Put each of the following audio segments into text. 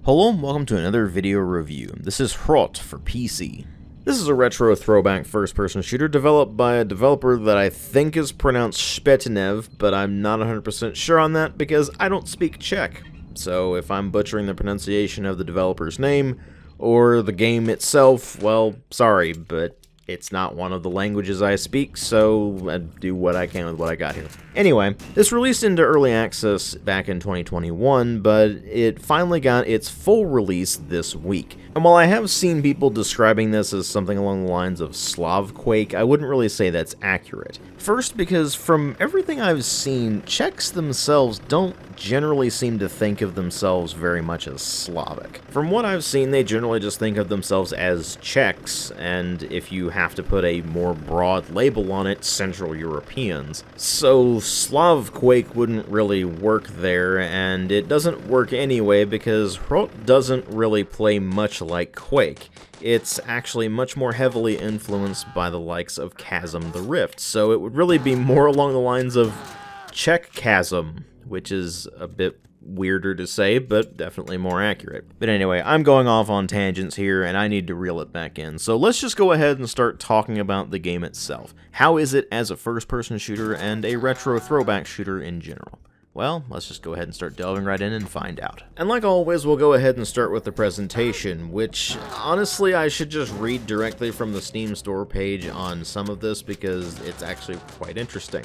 Hello and welcome to another video review. This is HROT for PC. This is a retro throwback first-person shooter developed by a developer that I think is pronounced Shpetinev, but I'm not 100% sure on that because I don't speak Czech. So if I'm butchering the pronunciation of the developer's name or the game itself, well, sorry, but it's not one of the languages I speak, so I do what I can with what I got here. Anyway, this released into early access back in 2021, but it finally got its full release this week. And while I have seen people describing this as something along the lines of Slavquake, I wouldn't really say that's accurate. First, because from everything I've seen, Czechs themselves don't generally seem to think of themselves very much as Slavic. From what I've seen, they generally just think of themselves as Czechs, and if you have to put a more broad label on it, Central Europeans. So Slavquake wouldn't really work there, and it doesn't work anyway because HROT doesn't really play much like Quake. It's actually much more heavily influenced by the likes of Chasm the Rift, so it would really be more along the lines of Czech Chasm, which is a bit weirder to say, but definitely more accurate. But anyway, I'm going off on tangents here, and I need to reel it back in. So let's just go ahead and start talking about the game itself. How is it as a first-person shooter and a retro throwback shooter in general? Well, let's just go ahead and start delving right in and find out. And like always, we'll go ahead and start with the presentation, which, honestly, I should just read directly from the Steam store page on some of this because it's actually quite interesting.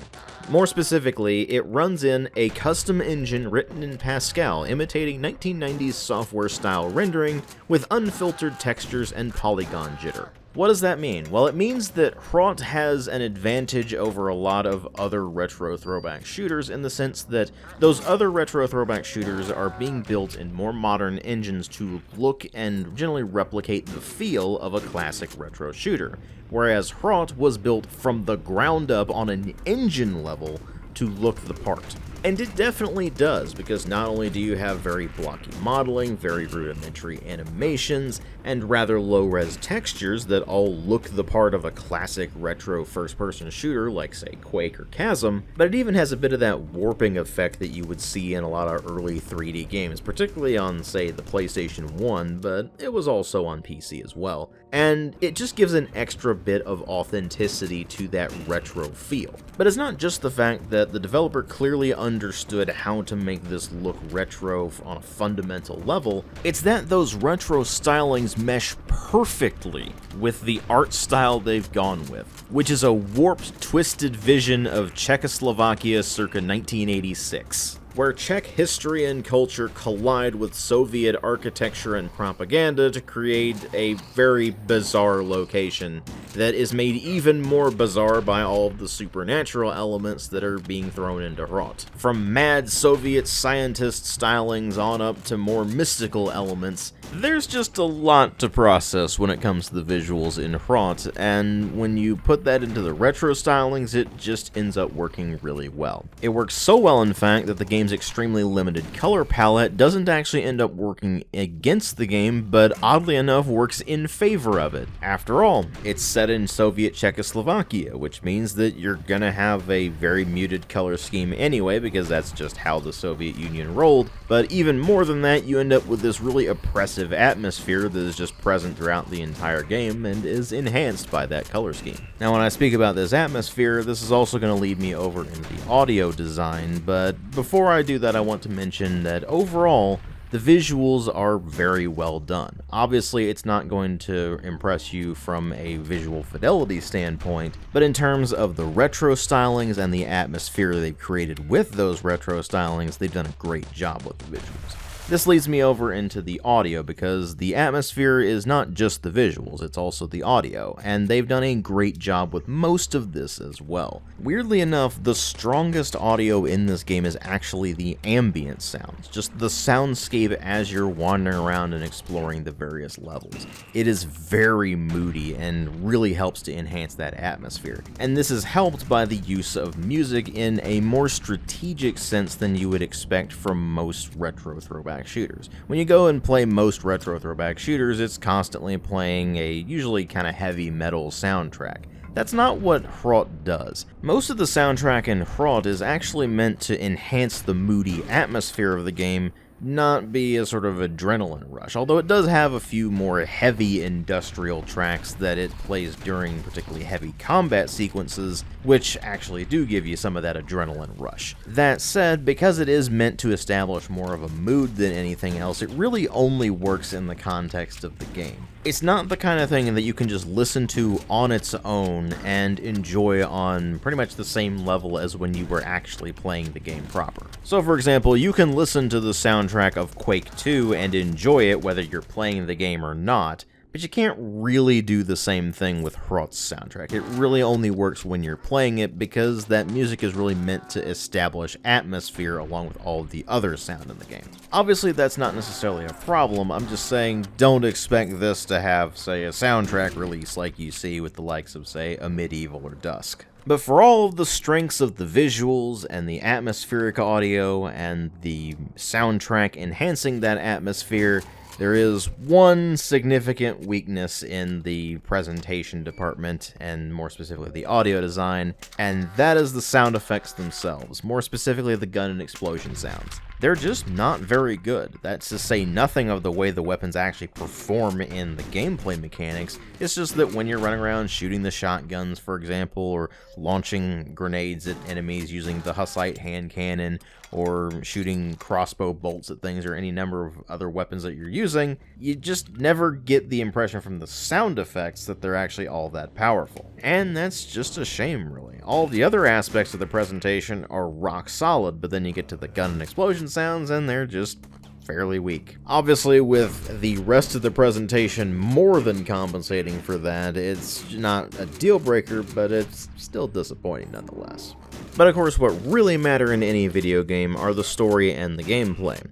More specifically, it runs in a custom engine written in Pascal, imitating 1990s software-style rendering with unfiltered textures and polygon jitter. What does that mean? Well, it means that HROT has an advantage over a lot of other retro throwback shooters in the sense that those other retro throwback shooters are being built in more modern engines to look and generally replicate the feel of a classic retro shooter, whereas HROT was built from the ground up on an engine level to look the part. And it definitely does, because not only do you have very blocky modeling, very rudimentary animations, and rather low-res textures that all look the part of a classic retro first-person shooter like, say, Quake or Chasm, but it even has a bit of that warping effect that you would see in a lot of early 3D games, particularly on, say, the PlayStation 1, but it was also on PC as well. And it just gives an extra bit of authenticity to that retro feel. But it's not just the fact that the developer clearly understood how to make this look retro on a fundamental level, it's that those retro stylings mesh perfectly with the art style they've gone with, which is a warped, twisted vision of Czechoslovakia circa 1986. Where Czech history and culture collide with Soviet architecture and propaganda to create a very bizarre location that is made even more bizarre by all of the supernatural elements that are being thrown into HROT. From mad Soviet scientist stylings on up to more mystical elements, there's just a lot to process when it comes to the visuals in HROT, and when you put that into the retro stylings, it just ends up working really well. It works so well, in fact, that the game's extremely limited color palette doesn't actually end up working against the game, but oddly enough works in favor of it. After all, it's set in Soviet Czechoslovakia, which means that you're gonna have a very muted color scheme anyway, because that's just how the Soviet Union rolled, but even more than that, you end up with this really oppressive atmosphere that is just present throughout the entire game and is enhanced by that color scheme. Now, when I speak about this atmosphere, this is also going to lead me over into the audio design, but before I do that, I want to mention that overall, the visuals are very well done. Obviously, it's not going to impress you from a visual fidelity standpoint, but in terms of the retro stylings and the atmosphere they've created with those retro stylings, they've done a great job with the visuals. This leads me over into the audio, because the atmosphere is not just the visuals, it's also the audio, and they've done a great job with most of this as well. Weirdly enough, the strongest audio in this game is actually the ambient sounds, just the soundscape as you're wandering around and exploring the various levels. It is very moody and really helps to enhance that atmosphere, and this is helped by the use of music in a more strategic sense than you would expect from most retro throwback shooters. When you go and play most retro throwback shooters, it's constantly playing a usually kind of heavy metal soundtrack. That's not what HROT does. Most of the soundtrack in HROT is actually meant to enhance the moody atmosphere of the game not be a sort of adrenaline rush, although it does have a few more heavy industrial tracks that it plays during particularly heavy combat sequences, which actually do give you some of that adrenaline rush. That said, because it is meant to establish more of a mood than anything else, it really only works in the context of the game. It's not the kind of thing that you can just listen to on its own and enjoy on pretty much the same level as when you were actually playing the game proper. So for example, you can listen to the soundtrack of Quake 2 and enjoy it whether you're playing the game or not, but you can't really do the same thing with HROT's soundtrack. It really only works when you're playing it because that music is really meant to establish atmosphere along with all of the other sound in the game. Obviously that's not necessarily a problem, I'm just saying don't expect this to have, say, a soundtrack release like you see with the likes of, say, a Medieval or Dusk. But for all of the strengths of the visuals and the atmospheric audio and the soundtrack enhancing that atmosphere, there is one significant weakness in the presentation department, and more specifically the audio design, and that is the sound effects themselves, more specifically the gun and explosion sounds. They're just not very good. That's to say nothing of the way the weapons actually perform in the gameplay mechanics. It's just that when you're running around shooting the shotguns, for example, or launching grenades at enemies using the Hussite hand cannon, or shooting crossbow bolts at things, or any number of other weapons that you're using, you just never get the impression from the sound effects that they're actually all that powerful. And that's just a shame, really. All the other aspects of the presentation are rock solid, but then you get to the gun and explosion sounds and they're just fairly weak. Obviously, with the rest of the presentation more than compensating for that, it's not a deal breaker, but it's still disappointing nonetheless. But of course, what really matter in any video game are the story and the gameplay.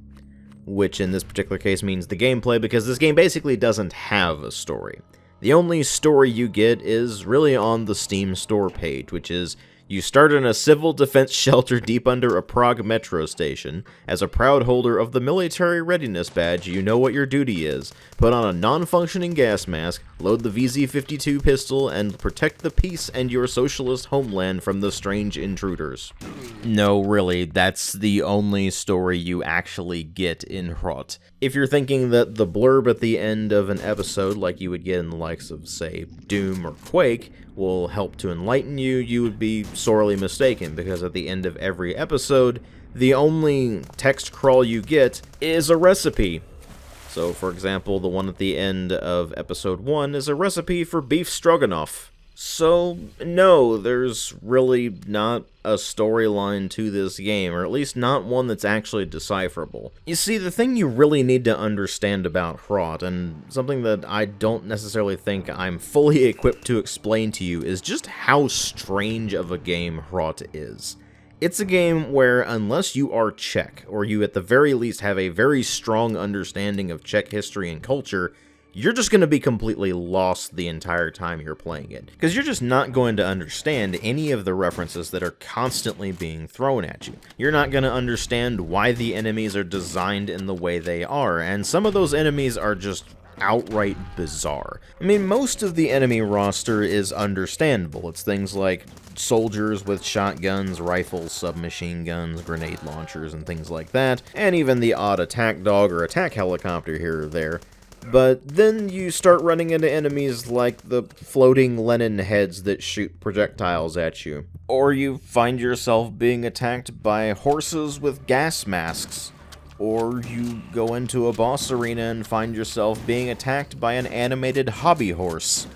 Which in this particular case means the gameplay, because this game basically doesn't have a story. The only story you get is really on the Steam store page, which is you start in a civil defense shelter deep under a Prague metro station. As a proud holder of the military readiness badge, you know what your duty is. Put on a non-functioning gas mask, load the VZ-52 pistol, and protect the peace and your socialist homeland from the strange intruders. No, really, that's the only story you actually get in HROT. If you're thinking that the blurb at the end of an episode, like you would get in the likes of, say, Doom or Quake, will help to enlighten you, you would be sorely mistaken, because at the end of every episode, the only text crawl you get is a recipe. So, for example, the one at the end of episode 1 is a recipe for beef stroganoff. So, no, there's really not a storyline to this game, or at least not one that's actually decipherable. You see, the thing you really need to understand about HROT, and something that I don't necessarily think I'm fully equipped to explain to you, is just how strange of a game HROT is. It's a game where, unless you are Czech, or you at the very least have a very strong understanding of Czech history and culture, you're just going to be completely lost the entire time you're playing it. Because you're just not going to understand any of the references that are constantly being thrown at you. You're not going to understand why the enemies are designed in the way they are, and some of those enemies are just outright bizarre. I mean, most of the enemy roster is understandable. It's things like soldiers with shotguns, rifles, submachine guns, grenade launchers, and things like that, and even the odd attack dog or attack helicopter here or there. But then you start running into enemies like the floating Lenin heads that shoot projectiles at you. Or you find yourself being attacked by horses with gas masks. Or you go into a boss arena and find yourself being attacked by an animated hobby horse.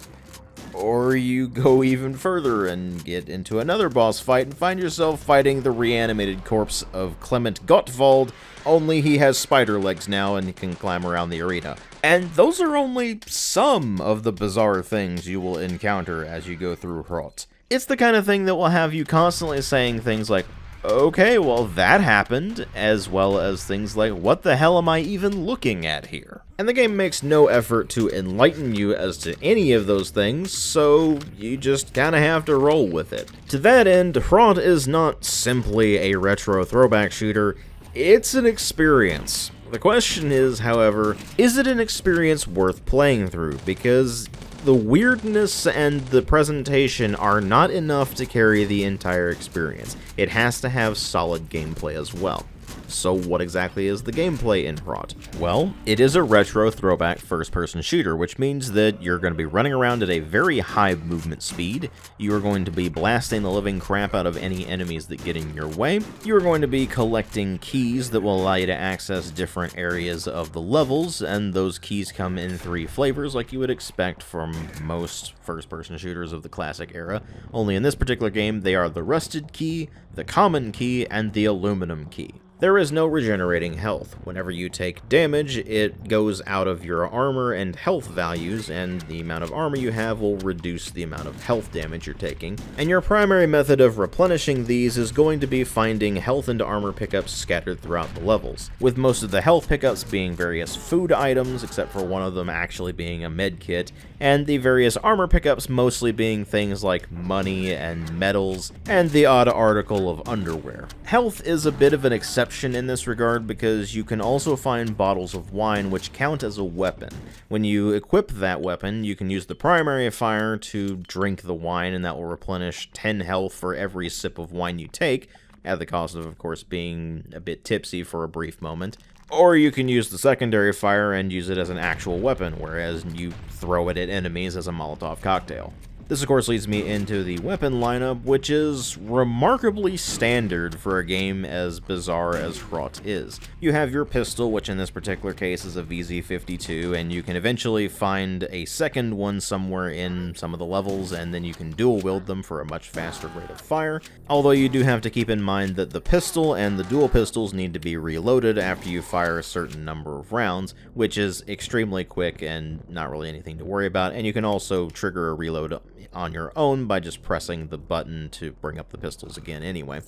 Or you go even further and get into another boss fight and find yourself fighting the reanimated corpse of Clement Gottwald, only he has spider legs now and can climb around the arena. And those are only some of the bizarre things you will encounter as you go through HROT. It's the kind of thing that will have you constantly saying things like, okay, well that happened, as well as things like, what the hell am I even looking at here? And the game makes no effort to enlighten you as to any of those things, so you just kinda have to roll with it. To that end, HROT is not simply a retro throwback shooter, it's an experience. The question is, however, is it an experience worth playing through? Because the weirdness and the presentation are not enough to carry the entire experience. It has to have solid gameplay as well. So what exactly is the gameplay in HROT? Well, it is a retro throwback first-person shooter, which means that you're going to be running around at a very high movement speed, you are going to be blasting the living crap out of any enemies that get in your way, you are going to be collecting keys that will allow you to access different areas of the levels, and those keys come in 3 flavors like you would expect from most first-person shooters of the classic era, only in this particular game they are the rusted key, the common key, and the aluminum key. There is no regenerating health. Whenever you take damage, it goes out of your armor and health values, and the amount of armor you have will reduce the amount of health damage you're taking. And your primary method of replenishing these is going to be finding health and armor pickups scattered throughout the levels, with most of the health pickups being various food items, except for one of them actually being a med kit, and the various armor pickups mostly being things like money and medals, and the odd article of underwear. Health is a bit of an exception in this regard because you can also find bottles of wine which count as a weapon. When you equip that weapon, you can use the primary fire to drink the wine, and that will replenish 10 health for every sip of wine you take, at the cost of course, being a bit tipsy for a brief moment. Or you can use the secondary fire and use it as an actual weapon, whereas you throw it at enemies as a Molotov cocktail. This, of course, leads me into the weapon lineup, which is remarkably standard for a game as bizarre as HROT is. You have your pistol, which in this particular case is a VZ52, and you can eventually find a second one somewhere in some of the levels, and then you can dual wield them for a much faster rate of fire. Although you do have to keep in mind that the pistol and the dual pistols need to be reloaded after you fire a certain number of rounds, which is extremely quick and not really anything to worry about, and you can also trigger a reload on your own by just pressing the button to bring up the pistols again anyway.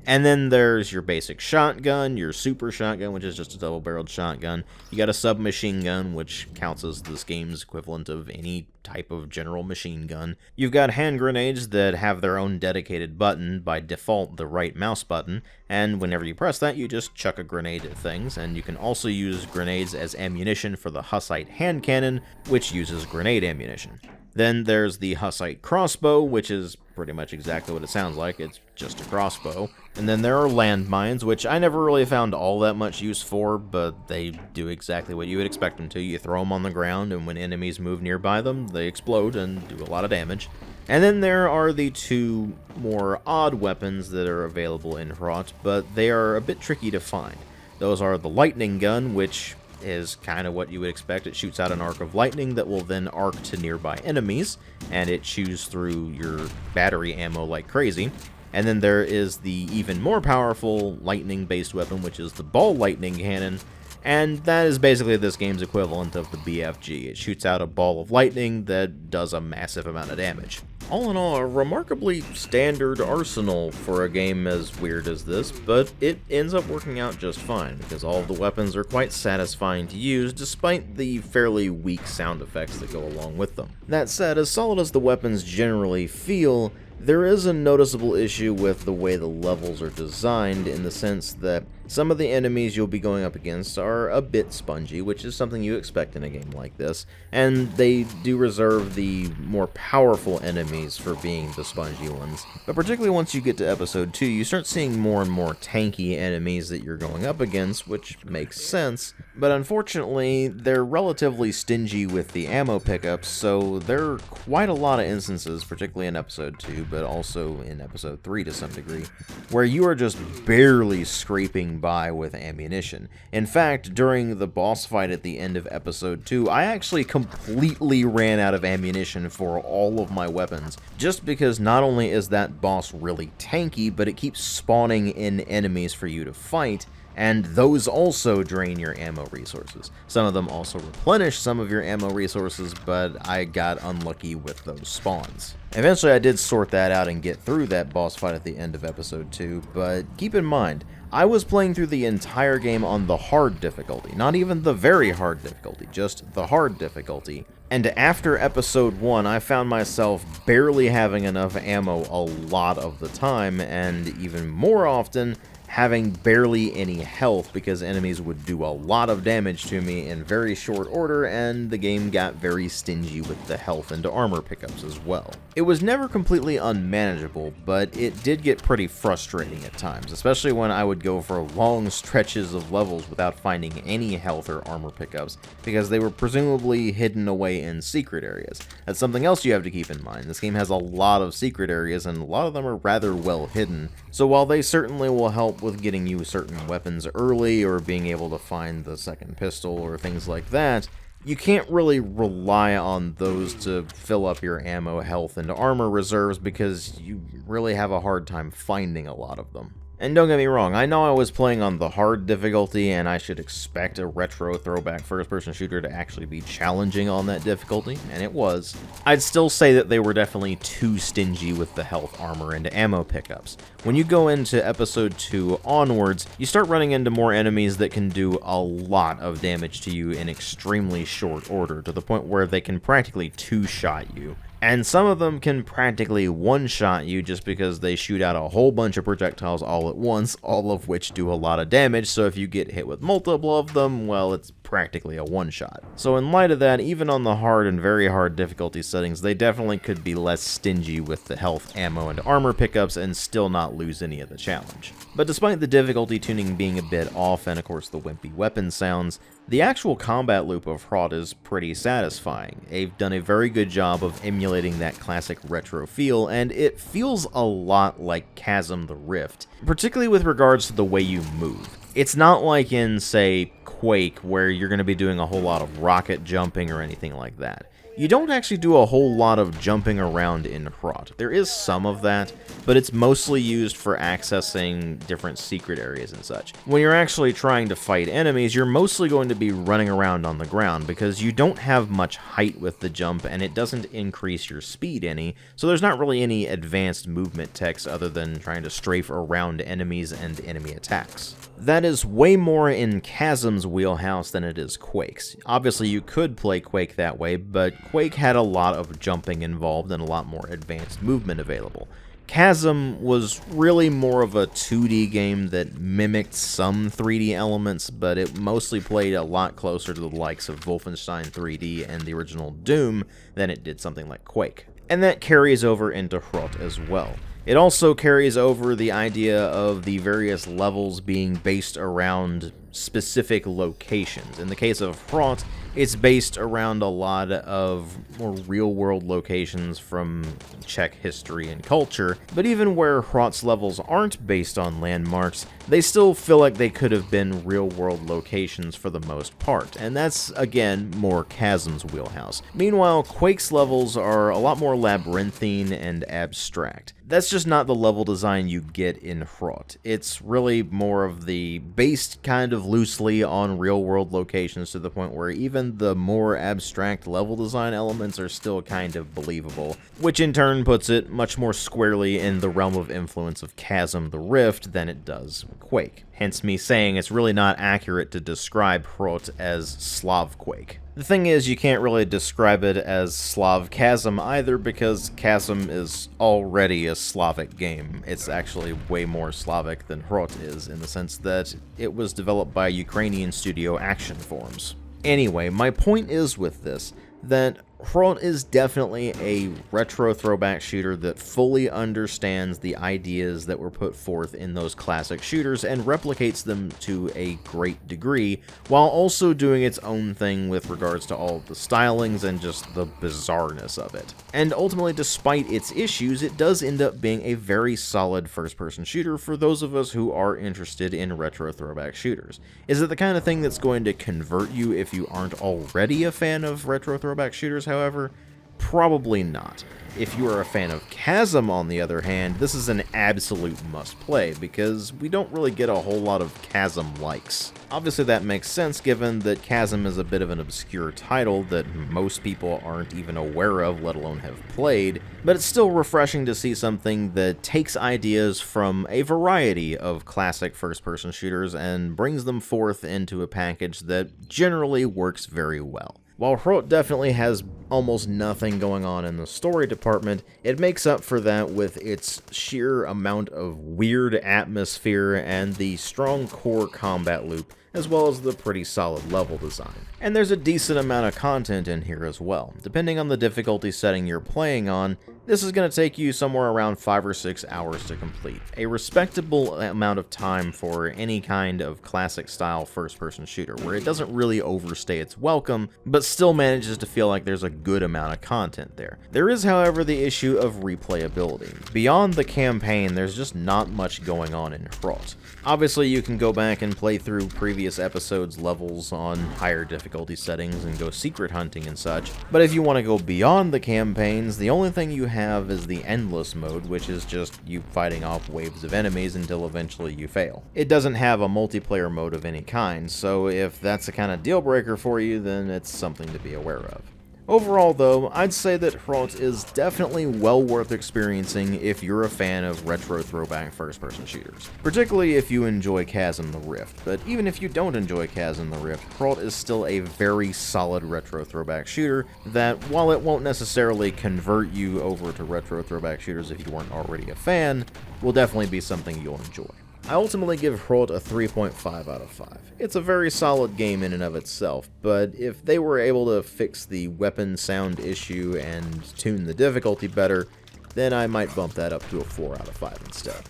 And then there's your basic shotgun, your super shotgun, which is just a double-barreled shotgun. You got a submachine gun, which counts as this game's equivalent of any type of general machine gun. You've got hand grenades that have their own dedicated button, by default the right mouse button, and whenever you press that, you just chuck a grenade at things. And you can also use grenades as ammunition for the Hussite hand cannon, which uses grenade ammunition. Then there's the Hussite crossbow, which is pretty much exactly what it sounds like, it's just a crossbow. And then there are landmines, which I never really found all that much use for, but they do exactly what you would expect them to. You throw them on the ground, and when enemies move nearby them, they explode and do a lot of damage. And then there are the 2 more odd weapons that are available in HROT, but they are a bit tricky to find. Those are the lightning gun, which is kind of what you would expect. It shoots out an arc of lightning that will then arc to nearby enemies, and it chews through your battery ammo like crazy. And then there is the even more powerful lightning-based weapon, which is the ball lightning cannon, and that is basically this game's equivalent of the BFG. It shoots out a ball of lightning that does a massive amount of damage. All in all, a remarkably standard arsenal for a game as weird as this, but it ends up working out just fine, because all of the weapons are quite satisfying to use, despite the fairly weak sound effects that go along with them. That said, as solid as the weapons generally feel, there is a noticeable issue with the way the levels are designed, in the sense that some of the enemies you'll be going up against are a bit spongy, which is something you expect in a game like this, and they do reserve the more powerful enemies for being the spongy ones. But particularly once you get to episode 2, you start seeing more and more tanky enemies that you're going up against, which makes sense, but unfortunately, they're relatively stingy with the ammo pickups, so there are quite a lot of instances, particularly in episode 2, but also in episode 3 to some degree, where you are just barely scraping by with ammunition. In fact, during the boss fight at the end of episode 2, I actually completely ran out of ammunition for all of my weapons, just because not only is that boss really tanky, but it keeps spawning in enemies for you to fight, and those also drain your ammo resources. Some of them also replenish some of your ammo resources, but I got unlucky with those spawns. Eventually I did sort that out and get through that boss fight at the end of episode 2, but keep in mind, I was playing through the entire game on the hard difficulty, not even the very hard difficulty, just the hard difficulty. And after episode 1, I found myself barely having enough ammo a lot of the time, and even more often, having barely any health because enemies would do a lot of damage to me in very short order, and the game got very stingy with the health and armor pickups as well. It was never completely unmanageable, but it did get pretty frustrating at times, especially when I would go for long stretches of levels without finding any health or armor pickups, because they were presumably hidden away in secret areas. That's something else you have to keep in mind. This game has a lot of secret areas, and a lot of them are rather well hidden, so while they certainly will help with getting you certain weapons early or being able to find the second pistol or things like that, you can't really rely on those to fill up your ammo, health, and armor reserves because you really have a hard time finding a lot of them. And don't get me wrong, I know I was playing on the hard difficulty, and I should expect a retro throwback first-person shooter to actually be challenging on that difficulty, and it was. I'd still say that they were definitely too stingy with the health, armor, and ammo pickups. When you go into Episode 2 onwards, you start running into more enemies that can do a lot of damage to you in extremely short order, to the point where they can practically two-shot you. And some of them can practically one-shot you just because they shoot out a whole bunch of projectiles all at once, all of which do a lot of damage, so if you get hit with multiple of them, well, it's practically a one-shot. So in light of that, even on the hard and very hard difficulty settings, they definitely could be less stingy with the health, ammo, and armor pickups and still not lose any of the challenge. But despite the difficulty tuning being a bit off and of course the wimpy weapon sounds, the actual combat loop of HROT is pretty satisfying. They've done a very good job of emulating that classic retro feel, and it feels a lot like Chasm the Rift, particularly with regards to the way you move. It's not like in, say, Quake, where you're going to be doing a whole lot of rocket jumping or anything like that. You don't actually do a whole lot of jumping around in HROT. There is some of that, but it's mostly used for accessing different secret areas and such. When you're actually trying to fight enemies, you're mostly going to be running around on the ground because you don't have much height with the jump and it doesn't increase your speed any, so there's not really any advanced movement text other than trying to strafe around enemies and enemy attacks. That is way more in Chasm's wheelhouse than it is Quake's. Obviously you could play Quake that way, but Quake had a lot of jumping involved and a lot more advanced movement available. Chasm was really more of a 2D game that mimicked some 3D elements, but it mostly played a lot closer to the likes of Wolfenstein 3D and the original Doom than it did something like Quake. And that carries over into HROT as well. It also carries over the idea of the various levels being based around specific locations. In the case of HROT, it's based around a lot of more real-world locations from Czech history and culture, but even where HROT's levels aren't based on landmarks, they still feel like they could have been real-world locations for the most part, and that's, again, more Chasm's wheelhouse. Meanwhile, Quake's levels are a lot more labyrinthine and abstract. That's just not the level design you get in HROT. It's really more of the based kind of loosely on real-world locations to the point where even the more abstract level design elements are still kind of believable, which in turn puts it much more squarely in the realm of influence of Chasm the Rift than it does Quake. Hence me saying it's really not accurate to describe HROT as Slav Quake. The thing is, you can't really describe it as Slav Chasm either because Chasm is already a Slavic game. It's actually way more Slavic than HROT is in the sense that it was developed by Ukrainian studio Action Forms. Anyway, my point is with this, that HROT is definitely a retro throwback shooter that fully understands the ideas that were put forth in those classic shooters and replicates them to a great degree, while also doing its own thing with regards to all of the stylings and just the bizarreness of it. And ultimately, despite its issues, it does end up being a very solid first-person shooter for those of us who are interested in retro throwback shooters. Is it the kind of thing that's going to convert you if you aren't already a fan of retro throwback shooters, however? Probably not. If you are a fan of Chasm, on the other hand, this is an absolute must-play, because we don't really get a whole lot of Chasm-likes. Obviously that makes sense given that Chasm is a bit of an obscure title that most people aren't even aware of, let alone have played, but it's still refreshing to see something that takes ideas from a variety of classic first-person shooters and brings them forth into a package that generally works very well. While HROT definitely has almost nothing going on in the story department, it makes up for that with its sheer amount of weird atmosphere and the strong core combat loop, as well as the pretty solid level design. And there's a decent amount of content in here as well. Depending on the difficulty setting you're playing on, this is going to take you somewhere around 5 or 6 hours to complete. A respectable amount of time for any kind of classic style first-person shooter, where it doesn't really overstay its welcome, but still manages to feel like there's a good amount of content there. There is, however, the issue of replayability. Beyond the campaign, there's just not much going on in HROT. Obviously, you can go back and play through previous episodes' levels on higher difficulty settings and go secret hunting and such, but if you want to go beyond the campaigns, the only thing you have is the endless mode, which is just you fighting off waves of enemies until eventually you fail. It doesn't have a multiplayer mode of any kind, so if that's the kind of deal breaker for you, then it's something to be aware of. Overall though, I'd say that HROT is definitely well worth experiencing if you're a fan of retro throwback first-person shooters, particularly if you enjoy Chasm the Rift, but even if you don't enjoy Chasm the Rift, HROT is still a very solid retro throwback shooter that, while it won't necessarily convert you over to retro throwback shooters if you weren't already a fan, will definitely be something you'll enjoy. I ultimately give HROT a 3.5 out of 5. It's a very solid game in and of itself, but if they were able to fix the weapon sound issue and tune the difficulty better, then I might bump that up to a 4 out of 5 instead.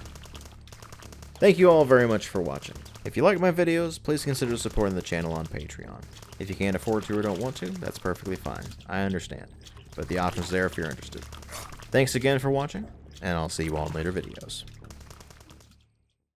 Thank you all very much for watching. If you like my videos, please consider supporting the channel on Patreon. If you can't afford to or don't want to, that's perfectly fine. I understand. But the option's there if you're interested. Thanks again for watching, and I'll see you all in later videos.